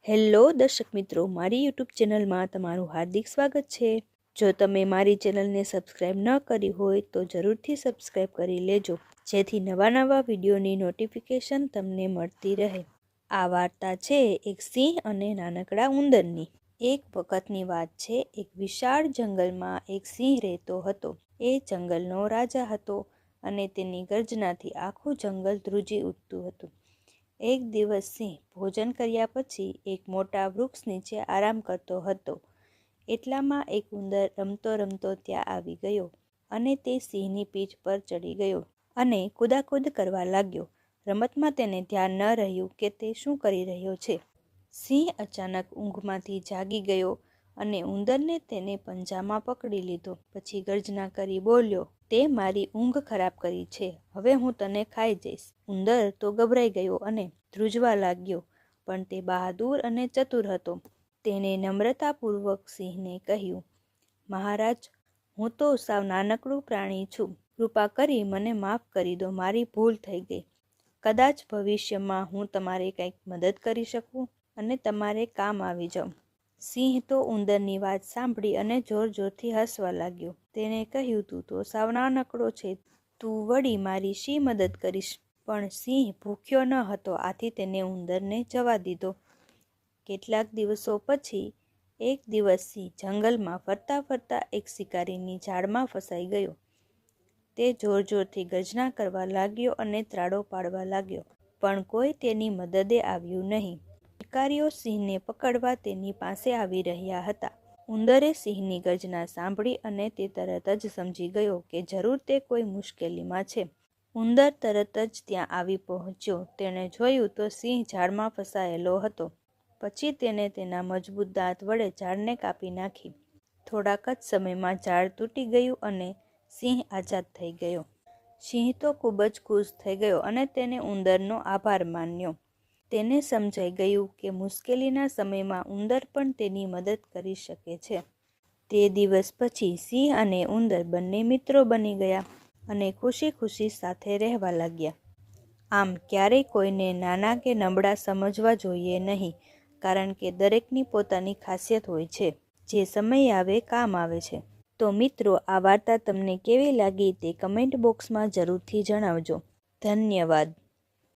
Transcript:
Hello દર્શક મિત્રો, મારી યુટ્યુબ ચેનલમાં તમારું હાર્દિક સ્વાગત છે। જો તમે મારી ચેનલને સબસ્ક્રાઈબ ન કરી હોય તો જરૂરથી સબસ્ક્રાઈબ કરી લેજો, જેથી નવા વિડીયોની નોટિફિકેશન તમને મળતી રહે। આ વાર્તા છે એક સિંહ અને નાનકડા ઉંદરની। એક વખતની વાત છે, એક વિશાળ જંગલમાં એક સિંહ રહેતો હતો। એ જંગલનો રાજા હતો અને તેની ગર્જનાથી આખું જંગલ ધ્રુજી ઉઠતું હતું। એક દિવસ સિંહ ભોજન કર્યા પછી એક મોટા વૃક્ષ નીચે આરામ કરતો હતો। એટલામાં એક ઉંદર રમતો રમતો ત્યાં આવી ગયો અને તે સિંહની પીઠ પર ચડી ગયો અને કૂદાકૂદ કરવા લાગ્યો। રમતમાં તેને ધ્યાન ન રહ્યું કે તે શું કરી રહ્યો છે। સિંહ અચાનક ઊંઘમાંથી જાગી ગયો અને ઉંદરને તેને પંજામાં પકડી લીધો। પછી ગર્જના કરી બોલ્યો, તે મારી ઊંઘ ખરાબ કરી છે, હવે હું તને ખાઈ જઈશ। ઉંદર તો ગભરાઈ ગયો અને ધ્રુજવા લાગ્યો, પણ તે બહાદુર અને ચતુર હતો। તેણે નમ્રતાપૂર્વક સિંહને કહ્યું, મહારાજ, હું તો સાવ નાનકડું પ્રાણી છું, કૃપા કરી મને માફ કરી દો, મારી ભૂલ થઈ ગઈ। કદાચ ભવિષ્યમાં હું તમારી કંઈક મદદ કરી શકું અને તમારે કામ આવી જાઉં। સિંહ તો ઉંદરની વાત સાંભળી અને જોરથી હસવા લાગ્યો। તેણે કહ્યું, તું તો સાવ નાનકડો છે, તું વળી મારી શી મદદ કરીશ? પણ સિંહ ભૂખ્યો ન હતો, આથી તેને ઉંદરને જવા દીધો। કેટલાક દિવસો પછી એક દિવસ સિંહ જંગલમાં ફરતા ફરતા એક શિકારીની જાળમાં ફસાઈ ગયો। તે જોરથી ગર્જના કરવા લાગ્યો અને ત્રાડો પાડવા લાગ્યો, પણ કોઈ તેની મદદે આવ્યું નહીં। શિકારીઓ સિંહને પકડવા તેની પાસે આવી રહ્યા હતા। ઉંદરે સિંહની ગર્જના સાંભળી અને તે તરત જ સમજી ગયો કે જરૂર તે કોઈ મુશ્કેલીમાં છે। ઉંદર તરત જ ત્યાં આવી પહોંચ્યો। તેણે જોયું તો સિંહ ઝાડમાં ફસાયેલો હતો। પછી તેણે તેના મજબૂત દાંત વડે ઝાડને કાપી નાખી। થોડાક જ સમયમાં ઝાડ તૂટી ગયું અને સિંહ આઝાદ થઈ ગયો। સિંહ તો ખૂબ જ ખુશ થઈ ગયો અને તેણે ઉંદરનો આભાર માન્યો। તેને સમજાઈ ગયું કે મુશ્કેલીના સમયમાં ઉંદર પણ તેની મદદ કરી શકે છે। તે દિવસ પછી સિંહ અને ઉંદર બંને મિત્રો બની ગયા અને ખુશી સાથે રહેવા લાગ્યા। આમ ક્યારેય કોઈને નાના કે નબળા સમજવા જોઈએ નહીં, કારણ કે દરેકની પોતાની ખાસિયત હોય છે, જે સમય આવે કામ આવે છે। તો મિત્રો, આ વાર્તા તમને કેવી લાગી તે કમેન્ટ બોક્સમાં જરૂરથી જણાવજો। ધન્યવાદ।